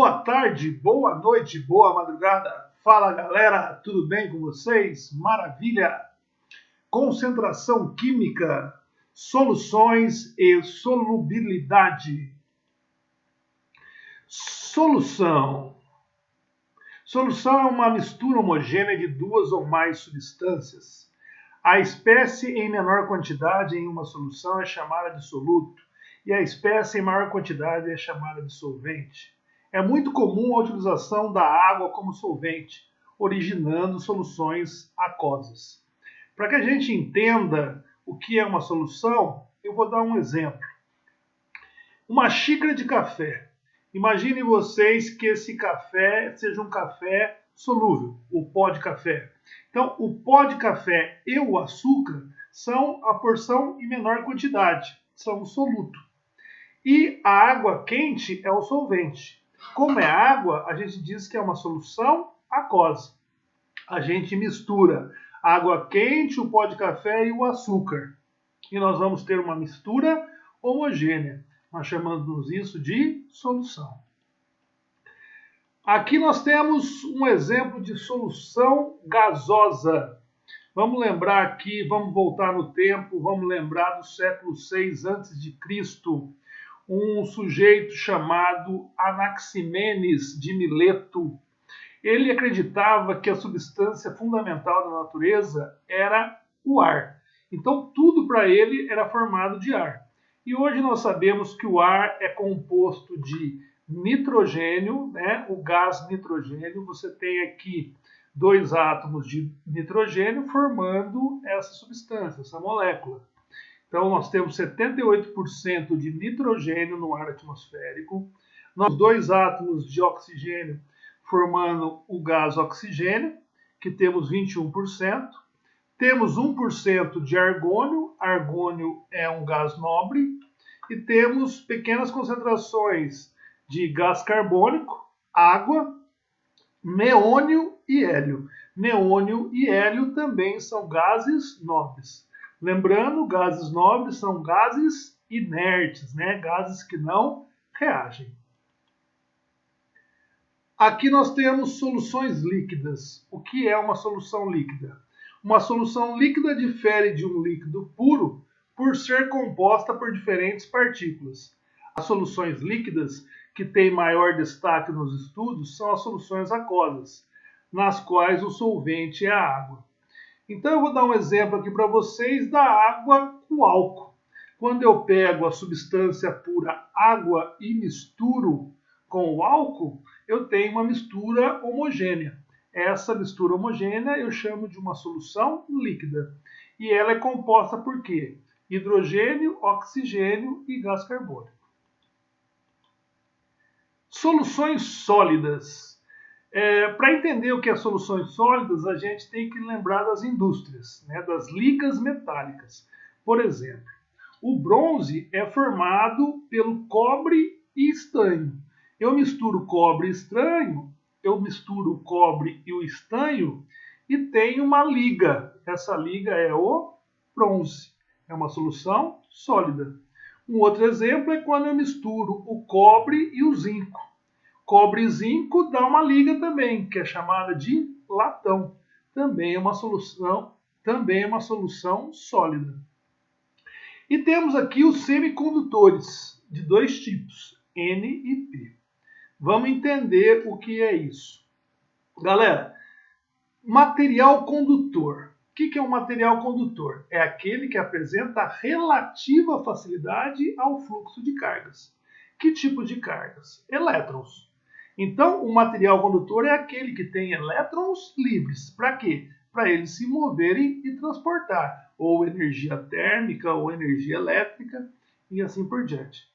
Boa tarde, boa noite, boa madrugada. Fala galera, tudo bem com vocês? Maravilha! Concentração química, soluções e solubilidade. Solução. Solução é uma mistura homogênea de duas ou mais substâncias. A espécie em menor quantidade em uma solução é chamada de soluto e a espécie em maior quantidade é chamada de solvente. É muito comum a utilização da água como solvente, originando soluções aquosas. Para que a gente entenda o que é uma solução, eu vou dar um exemplo. Uma xícara de café. Imaginem vocês que esse café seja um café solúvel, o pó de café. Então, o pó de café e o açúcar são a porção em menor quantidade, são o soluto. E a água quente é o solvente. Como é água, a gente diz que é uma solução aquosa. A gente mistura água quente, o pó de café e o açúcar. E nós vamos ter uma mistura homogênea. Nós chamamos isso de solução. Aqui nós temos um exemplo de solução gasosa. Vamos lembrar aqui, vamos voltar no tempo, vamos lembrar do século VI a.C., um sujeito chamado Anaximenes de Mileto. Ele acreditava que a substância fundamental da natureza era o ar. Então tudo para ele era formado de ar. E hoje nós sabemos que o ar é composto de nitrogênio, né? O gás nitrogênio. Você tem aqui dois átomos de nitrogênio formando essa substância, essa molécula. Então, nós temos 78% de nitrogênio no ar atmosférico, nós dois átomos de oxigênio formando o gás oxigênio, que temos 21%, temos 1% de argônio, argônio é um gás nobre, e temos pequenas concentrações de gás carbônico, água, neônio e hélio. Neônio e hélio também são gases nobres. Lembrando, gases nobres são gases inertes, né? Gases que não reagem. Aqui nós temos soluções líquidas. O que é uma solução líquida? Uma solução líquida difere de um líquido puro por ser composta por diferentes partículas. As soluções líquidas que têm maior destaque nos estudos são as soluções aquosas, nas quais o solvente é a água. Então eu vou dar um exemplo aqui para vocês da água com álcool. Quando eu pego a substância pura água e misturo com o álcool, eu tenho uma mistura homogênea. Essa mistura homogênea eu chamo de uma solução líquida. E ela é composta por quê? Hidrogênio, oxigênio e gás carbônico. Soluções sólidas. Para entender o que é soluções sólidas, a gente tem que lembrar das indústrias, né, das ligas metálicas. Por exemplo, o bronze é formado pelo cobre e estanho. Eu misturo cobre e estanho, eu misturo o cobre e o estanho e tenho uma liga. Essa liga é o bronze. É uma solução sólida. Um outro exemplo é quando eu misturo o cobre e o zinco. Cobre e zinco dá uma liga também, que é chamada de latão. Também é uma solução sólida. E temos aqui os semicondutores, de dois tipos, N e P. Vamos entender o que é isso. Galera, material condutor. O que é um material condutor? É aquele que apresenta relativa facilidade ao fluxo de cargas. Que tipo de cargas? Elétrons. Então, o material condutor é aquele que tem elétrons livres. Para quê? Para eles se moverem e transportar ou energia térmica ou energia elétrica e assim por diante.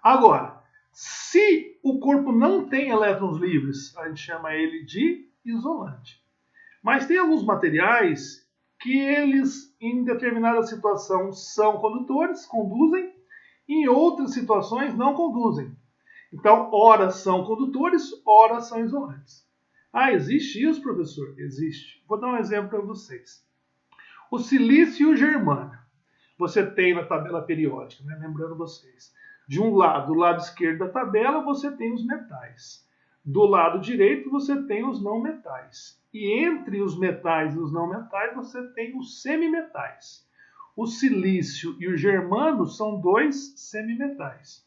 Agora, se o corpo não tem elétrons livres, a gente chama ele de isolante. Mas tem alguns materiais que eles, em determinada situação, são condutores, conduzem, e em outras situações não conduzem. Então, ora são condutores, ora são isolantes. Ah, existe isso, professor? Existe. Vou dar um exemplo para vocês. O silício e o germânio. Você tem na tabela periódica, né? Lembrando vocês. De um lado, do lado esquerdo da tabela, você tem os metais. Do lado direito, você tem os não metais. E entre os metais e os não metais, você tem os semimetais. O silício e o germano são dois semimetais.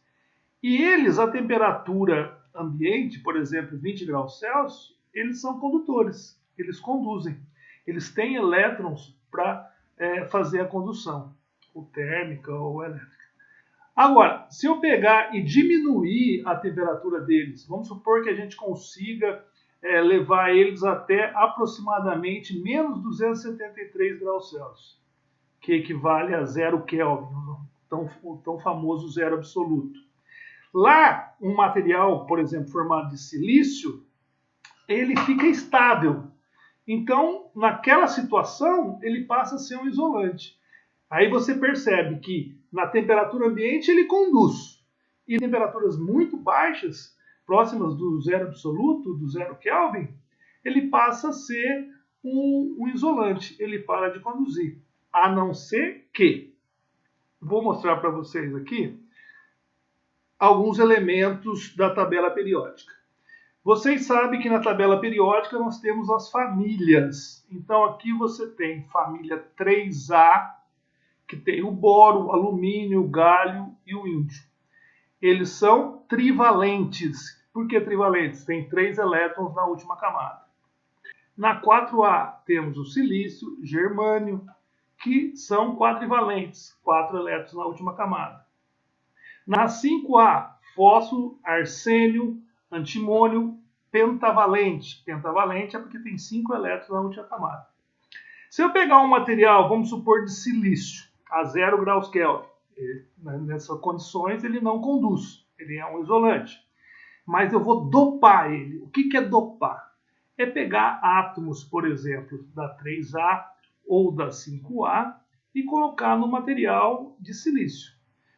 E eles, a temperatura ambiente, por exemplo, 20 graus Celsius, eles são condutores, eles conduzem. Eles têm elétrons para fazer a condução, ou térmica ou elétrica. Agora, se eu pegar e diminuir a temperatura deles, vamos supor que a gente consiga levar eles até aproximadamente menos 273 graus Celsius, que equivale a 0 Kelvin, o tão famoso zero absoluto. Lá, um material, por exemplo, formado de silício, ele fica estável. Então, naquela situação, ele passa a ser um isolante. Aí você percebe que na temperatura ambiente ele conduz. E em temperaturas muito baixas, próximas do zero absoluto, do 0 Kelvin, ele passa a ser um isolante. Ele para de conduzir. A não ser que, vou mostrar para vocês aqui, alguns elementos da tabela periódica. Vocês sabem que na tabela periódica nós temos as famílias. Então aqui você tem família 3A, que tem o boro, o alumínio, o galho e o índio. Eles são trivalentes. Por que trivalentes? Tem 3 elétrons na última camada. Na 4A temos o silício, germânio, que são quadrivalentes, 4 elétrons na última camada. Na 5A, fósforo, arsênio, antimônio, pentavalente. Pentavalente é porque tem 5 elétrons na última camada. Se eu pegar um material, vamos supor, de silício, a 0 graus Kelvin, nessas condições ele não conduz, ele é um isolante. Mas eu vou dopar ele. O que é dopar? É pegar átomos, por exemplo, da 3A ou da 5A e colocar no material de silício.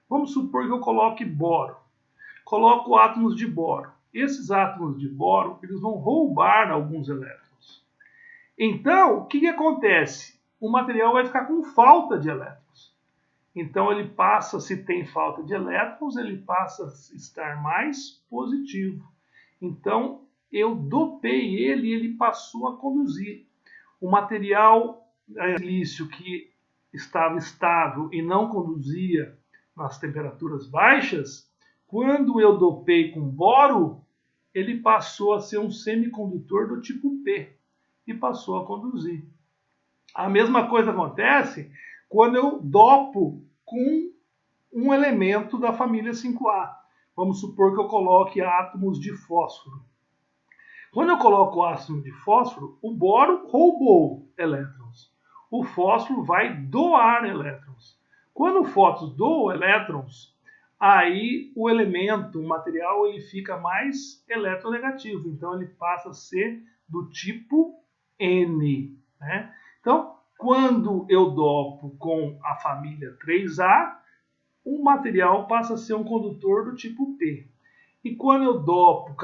Vamos supor que eu coloque boro. Coloco átomos de boro. Esses átomos de boro, eles vão roubar alguns elétrons. Então, o que acontece? O material vai ficar com falta de elétrons. Então, ele passa, se tem falta de elétrons, ele passa a estar mais positivo. Então, eu dopei ele e ele passou a conduzir. O material silício que estava estável e não conduzia nas temperaturas baixas, quando eu dopei com boro, ele passou a ser um semicondutor do tipo P e passou a conduzir. A mesma coisa acontece quando eu dopo com um elemento da família 5A. Vamos supor que eu coloque átomos de fósforo. Quando eu coloco átomo de fósforo, o boro roubou elétrons. O fósforo vai doar elétrons. Quando o fósforo doa elétrons, aí o elemento, o material, ele fica mais eletronegativo. Então ele passa a ser do tipo N. Né? Então, quando eu dopo com a família 3A, o material passa a ser um condutor do tipo P. E quando eu dopo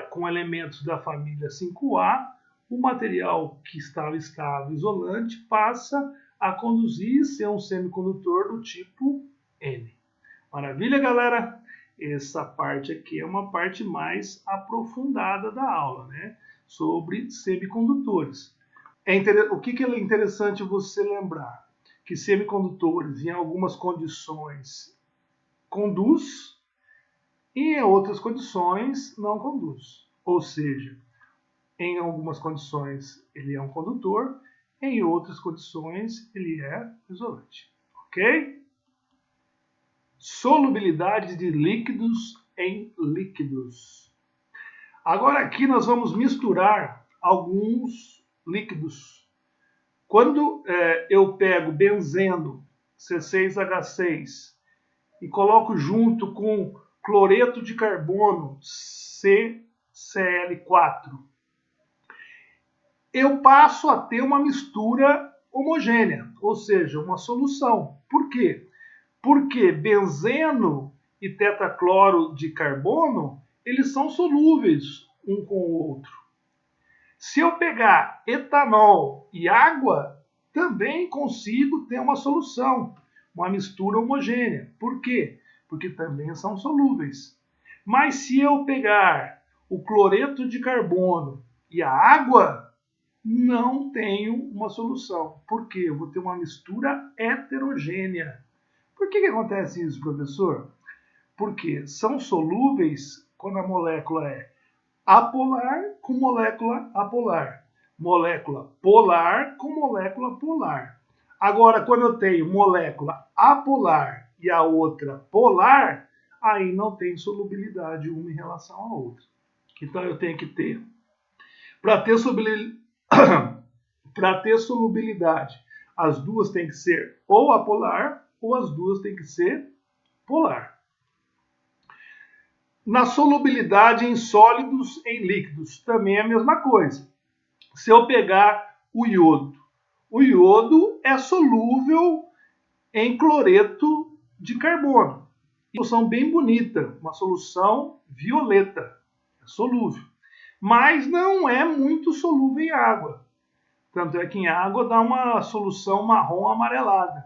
com elementos da família 5A, o material que estava estável isolante passa a conduzir e ser um semicondutor do tipo N. Maravilha, galera? Essa parte aqui é uma parte mais aprofundada da aula, né? Sobre semicondutores. O que é interessante você lembrar? Que semicondutores, em algumas condições, conduz e em outras condições não conduz. Ou seja, em algumas condições ele é um condutor, em outras condições ele é isolante. Ok? Solubilidade de líquidos em líquidos. Agora aqui nós vamos misturar alguns líquidos. Quando eu pego benzeno C6H6 e coloco junto com cloreto de carbono CCl4, eu passo a ter uma mistura homogênea, ou seja, uma solução. Por quê? Porque benzeno e tetracloro de carbono, eles são solúveis um com o outro. Se eu pegar etanol e água, também consigo ter uma solução, uma mistura homogênea. Por quê? porque também são solúveis. Mas se eu pegar o cloreto de carbono e a água, não tenho uma solução. Por quê? Eu vou ter uma mistura heterogênea. Por que acontece isso, professor? Porque são solúveis quando a molécula é apolar com molécula apolar. Molécula polar com molécula polar. Agora, quando eu tenho molécula apolar e a outra polar, aí não tem solubilidade uma em relação à outra. Então eu tenho que ter, para ter solubilidade, as duas têm que ser ou apolar ou as duas têm que ser polar. Na solubilidade em sólidos, em líquidos, também é a mesma coisa. Se eu pegar o iodo é solúvel em cloreto de carbono. Uma solução bem bonita, uma solução violeta, é solúvel. Mas não é muito solúvel em água. Tanto é que em água dá uma solução marrom amarelada.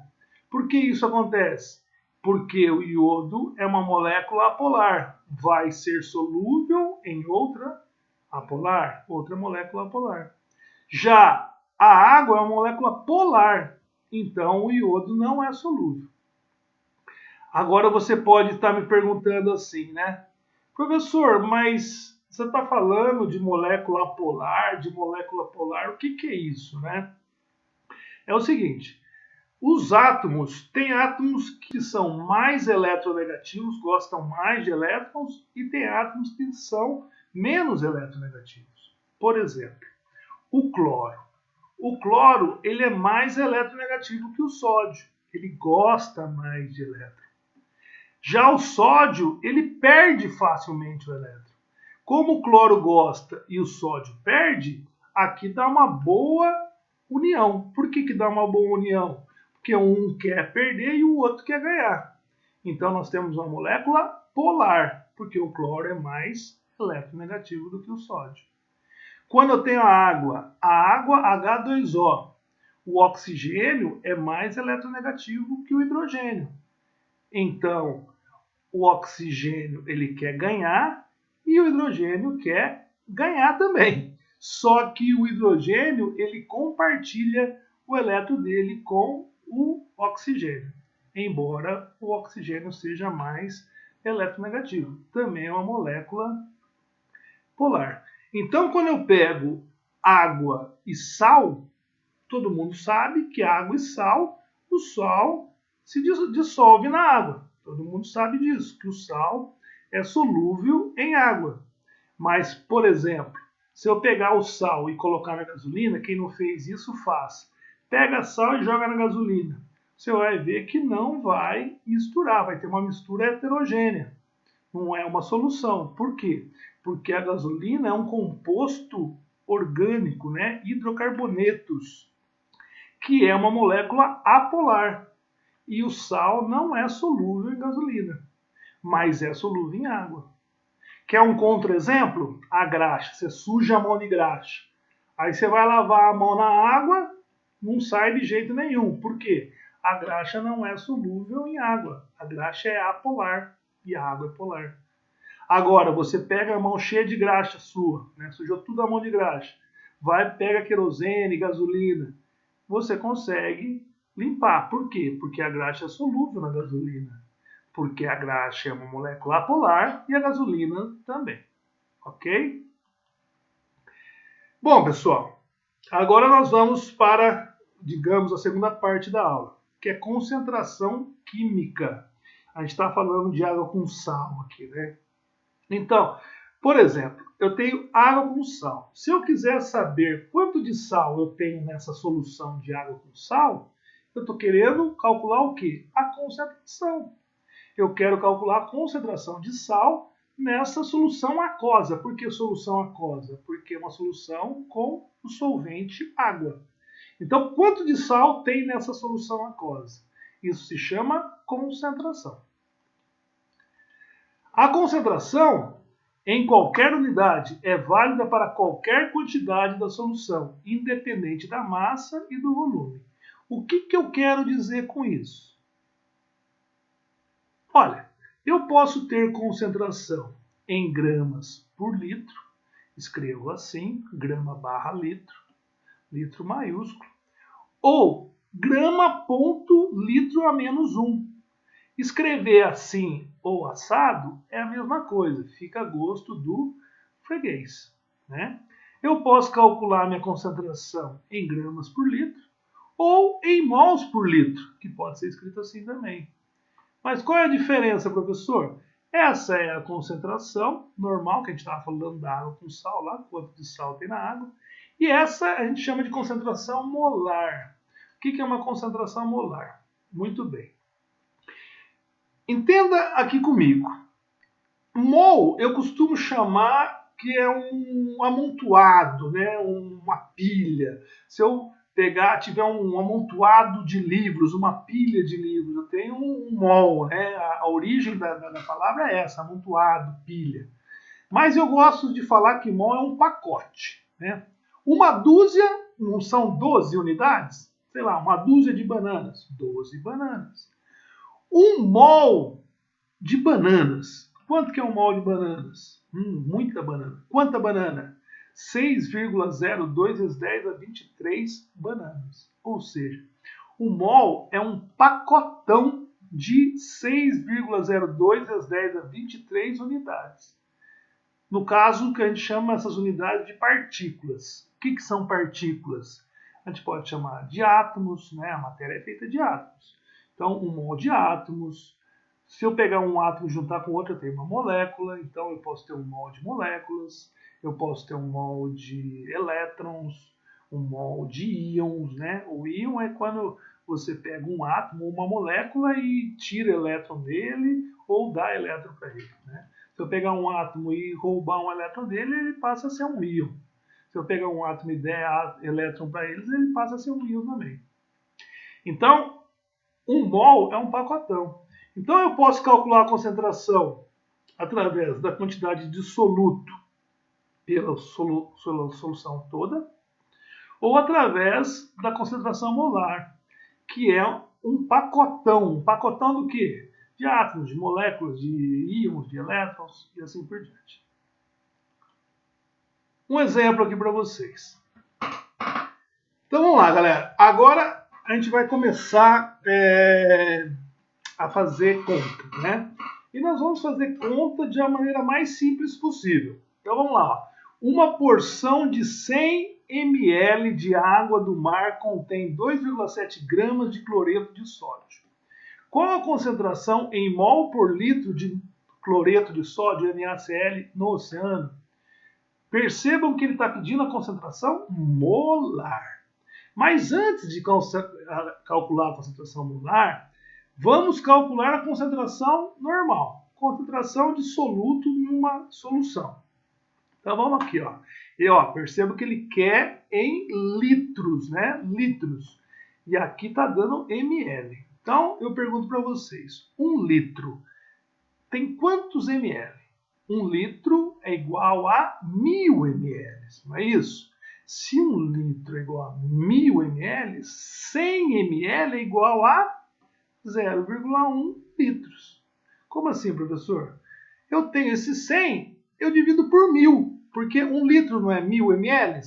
Por que isso acontece? Porque o iodo é uma molécula apolar. Vai ser solúvel em outra apolar, outra molécula apolar. Já a água é uma molécula polar. Então o iodo não é solúvel. Agora você pode estar me perguntando assim, né? Professor, mas você está falando de molécula apolar, de molécula polar, o que é isso, né? É o seguinte, os átomos, tem átomos que são mais eletronegativos, gostam mais de elétrons, e tem átomos que são menos eletronegativos. Por exemplo, o cloro. O cloro, ele é mais eletronegativo que o sódio, ele gosta mais de elétrons. Já o sódio, ele perde facilmente o elétron. Como o cloro gosta e o sódio perde, aqui dá uma boa união. Por que dá uma boa união? Porque um quer perder e o outro quer ganhar. Então nós temos uma molécula polar, porque o cloro é mais eletronegativo do que o sódio. Quando eu tenho a água H2O, o oxigênio é mais eletronegativo que o hidrogênio. Então, o oxigênio ele quer ganhar e o hidrogênio quer ganhar também. Só que o hidrogênio ele compartilha o elétron dele com o oxigênio, embora o oxigênio seja mais eletronegativo. Também é uma molécula polar. Então, quando eu pego água e sal, todo mundo sabe que água e sal, o sal se dissolve na água. Todo mundo sabe disso, que o sal é solúvel em água. Mas, por exemplo, se eu pegar o sal e colocar na gasolina, quem não fez isso faz. Pega sal e joga na gasolina. Você vai ver que não vai misturar, vai ter uma mistura heterogênea. Não é uma solução. Por quê? Porque a gasolina é um composto orgânico, né? Hidrocarbonetos, que é uma molécula apolar. E o sal não é solúvel em gasolina, mas é solúvel em água. Quer um contra-exemplo? A graxa. Você suja a mão de graxa. Aí você vai lavar a mão na água, não sai de jeito nenhum. Por quê? A graxa não é solúvel em água. A graxa é apolar e a água é polar. Agora, você pega a mão cheia de graxa sua, né? Sujou tudo a mão de graxa. Vai, pega querosene, gasolina. Você consegue limpar. Por quê? Porque a graxa é solúvel na gasolina. Porque a graxa é uma molécula apolar e a gasolina também. Ok? Bom, pessoal, agora nós vamos para, digamos, a segunda parte da aula, que é concentração química. A gente está falando de água com sal aqui, né? Então, por exemplo, eu tenho água com sal. Se eu quiser saber quanto de sal eu tenho nessa solução de água com sal, eu estou querendo calcular o quê? A concentração. Eu quero calcular a concentração de sal nessa solução aquosa. Por que solução aquosa? Porque é uma solução com o solvente água. Então, quanto de sal tem nessa solução aquosa? Isso se chama concentração. A concentração, em qualquer unidade, é válida para qualquer quantidade da solução, independente da massa e do volume. O que eu quero dizer com isso? Olha, Eu posso ter concentração em gramas por litro, escrevo assim, grama barra litro, litro maiúsculo, ou grama ponto litro a menos 1. Escrever assim ou assado é a mesma coisa, fica a gosto do freguês, né? Eu posso calcular minha concentração em gramas por litro ou em mols por litro, que pode ser escrito assim também. Mas qual é a diferença, professor? Essa é a concentração normal, que a gente estava falando da água com sal lá, quanto de sal tem na água. E essa a gente chama de concentração molar. O que é uma concentração molar? Muito bem. Entenda aqui comigo. Mol eu costumo chamar que é um amontoado, né? Uma pilha. Se eu tiver um amontoado de livros, uma pilha de livros, eu tenho um mol, né? A origem da palavra é essa, amontoado, pilha. Mas eu gosto de falar que mol é um pacote, né? Uma dúzia, não são 12 unidades? Sei lá, uma dúzia de bananas, 12 bananas. Um mol de bananas. Quanto que é um mol de bananas? Muita banana. Quanta banana? 6,02 vezes 10 a 23 bananas. Ou seja, o mol é um pacotão de 6,02 vezes 10 a 23 unidades. No caso, que a gente chama essas unidades de partículas. O que são partículas? A gente pode chamar de átomos, né? A matéria é feita de átomos. Então, um mol de átomos. Se eu pegar um átomo e juntar com outro, eu tenho uma molécula. Então, eu posso ter um mol de moléculas. Eu posso ter um mol de elétrons, um mol de íons, né? O íon é quando você pega um átomo ou uma molécula e tira elétron dele ou dá elétron para ele, né? Se eu pegar um átomo e roubar um elétron dele, ele passa a ser um íon. Se eu pegar um átomo e der elétron para eles, ele passa a ser um íon também. Então, um mol é um pacotão. Então, eu posso calcular a concentração através da quantidade de soluto pela solução toda, ou através da concentração molar, que é um pacotão. Um pacotão do quê? De átomos, de moléculas, de íons, de elétrons e assim por diante. Um exemplo aqui para vocês. Então vamos lá, galera. Agora a gente vai começar a fazer conta, né? E nós vamos fazer conta de uma maneira mais simples possível. Então vamos lá. Ó. Uma porção de 100 ml de água do mar contém 2,7 gramas de cloreto de sódio. Qual a concentração em mol por litro de cloreto de sódio, NaCl, no oceano? Percebam que ele está pedindo a concentração molar. Mas antes de calcular a concentração molar, vamos calcular a concentração normal. Concentração de soluto em uma solução. Então vamos aqui, ó. E ó, perceba que ele quer em litros, né? Litros. E aqui está dando ml. Então eu pergunto para vocês, 1 litro tem quantos ml? 1 litro é igual a 1000 ml, não é isso? Se 1 litro é igual a 1000 ml, 100 ml é igual a 0,1 litros. Como assim, professor? Eu tenho esse 100, eu divido por 1000, porque 1 litro não é 1000 ml?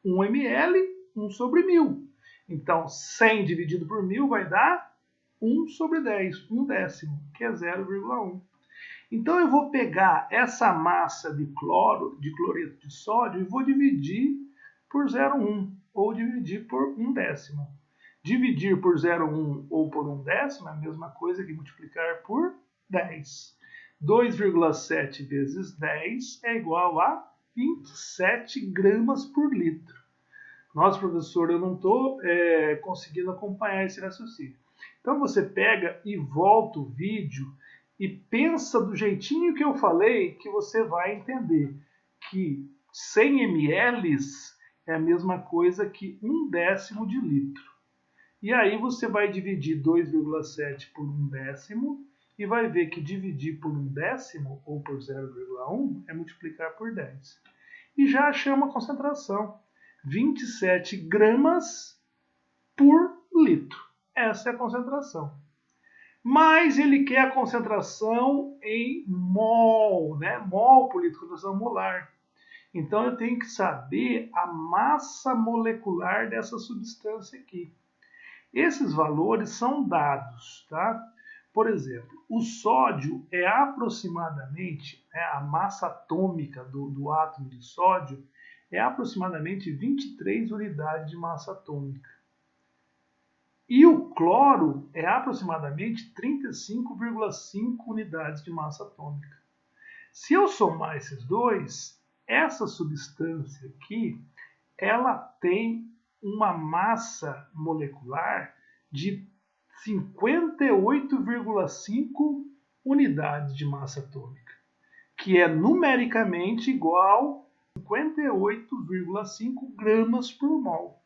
1 ml, 1 sobre 1000. Então, 100 dividido por 1000 vai dar 1 sobre 10, 1 décimo, que é 0,1. Então eu vou pegar essa massa de cloreto de sódio e vou dividir por 0,1 ou dividir por 1 décimo. Dividir por 0,1 ou por 1 décimo é a mesma coisa que multiplicar por 10. 2,7 vezes 10 é igual a 27 gramas por litro. Nossa, professor, eu não estou conseguindo acompanhar esse raciocínio. Então você pega e volta o vídeo e pensa do jeitinho que eu falei, que você vai entender que 100 ml é a mesma coisa que 1 décimo de litro. E aí você vai dividir 2,7 por 1 décimo e vai ver que dividir por 1 décimo ou por 0,1 é multiplicar por 10. E já achamos a concentração. 27 gramas por litro. Essa é a concentração. mas ele quer a concentração em mol, né? Mol por litro, concentração molar. Então eu tenho que saber a massa molecular dessa substância aqui. Esses valores são dados, tá? Por exemplo, o sódio é aproximadamente, né, a massa atômica do átomo de sódio é aproximadamente 23 unidades de massa atômica. E o cloro é aproximadamente 35,5 unidades de massa atômica. Se eu somar esses dois, essa substância aqui, ela tem uma massa molecular de 58,5 unidades de massa atômica, que é numericamente igual a 58,5 gramas por mol.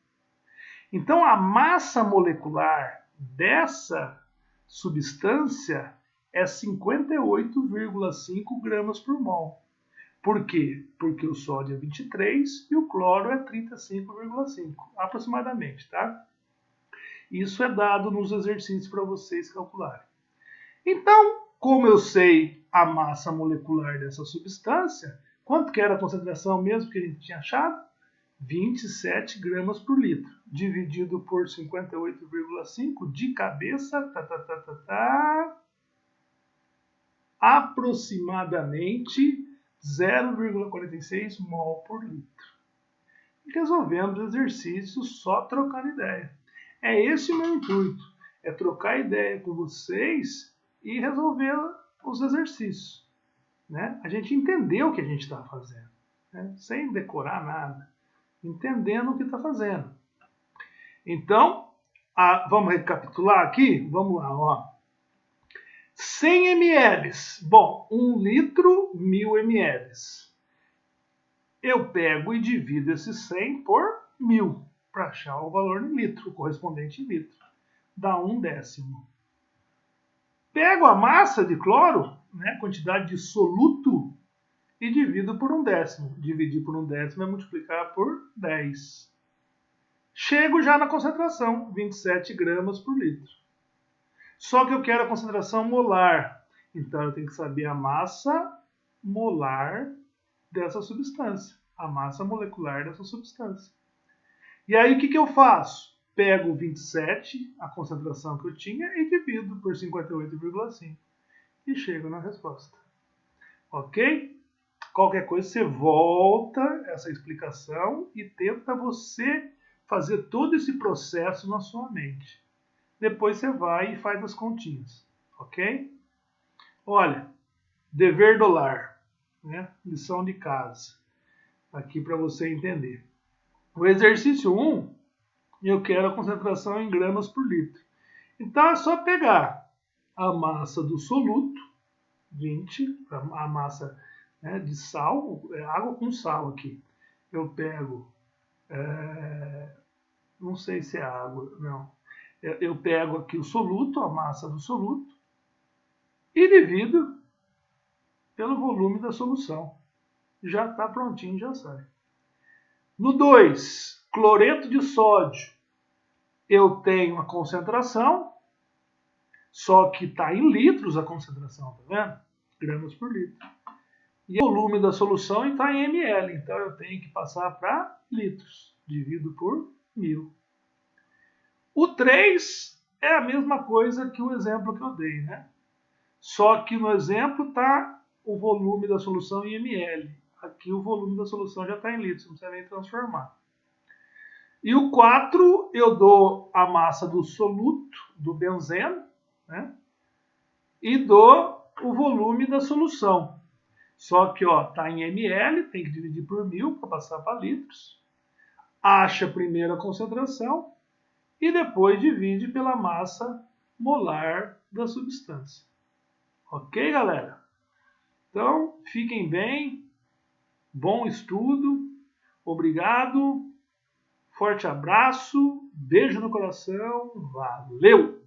Então, a massa molecular dessa substância é 58,5 gramas por mol. Por quê? Porque o sódio é 23 e o cloro é 35,5, aproximadamente, tá? Isso é dado nos exercícios para vocês calcularem. Então, como eu sei a massa molecular dessa substância, quanto que era a concentração mesmo que a gente tinha achado? 27 gramas por litro, dividido por 58,5 de cabeça, aproximadamente 0,46 mol por litro. E resolvemos o exercício só trocando ideia. É esse o meu intuito, é trocar ideia com vocês e resolver os exercícios. Né? A gente entender o que a gente está fazendo, né? Sem decorar nada, entendendo o que está fazendo. Então, vamos recapitular aqui? Vamos lá, ó. 100 ml. Bom, 1 litro, 1000 ml. Eu pego e divido esse 100 por 1000 para achar o valor em litro, o correspondente em litro. Dá 1/10. Pego a massa de cloro, né, quantidade de soluto, e divido por 1/10. Dividir por 1/10 é multiplicar por 10. Chego já na concentração, 27 gramas por litro. Só que eu quero a concentração molar. Então eu tenho que saber a massa molar dessa substância. A massa molecular dessa substância. E aí o que eu faço? Pego 27, a concentração que eu tinha, e divido por 58,5. E chego na resposta. Ok? Qualquer coisa você volta essa explicação e tenta você fazer todo esse processo na sua mente. Depois você vai e faz as continhas, ok? Olha, dever do lar, né? Lição de casa, aqui para você entender. O exercício 1, eu quero a concentração em gramas por litro. Então é só pegar a massa do soluto, 20, a massa, né, de sal, água com sal aqui. Eu pego, não sei se é água, não. Eu pego aqui o soluto, a massa do soluto, e divido pelo volume da solução. Já está prontinho, já sai. No 2, cloreto de sódio. Eu tenho a concentração, só que está em litros a concentração, tá vendo? Gramas por litro. E o volume da solução está em ml, então eu tenho que passar para litros. Divido por 1000. O 3 é a mesma coisa que o exemplo que eu dei, né? Só que no exemplo está o volume da solução em ml. Aqui o volume da solução já está em litros, não precisa nem transformar. E o 4 eu dou a massa do soluto, do benzeno, né? E dou o volume da solução. Só que está em ml, tem que dividir por 1000 para passar para litros. Acha primeiro a concentração e depois divide pela massa molar da substância. Ok, galera? Então, fiquem bem, bom estudo, obrigado, forte abraço, beijo no coração, valeu!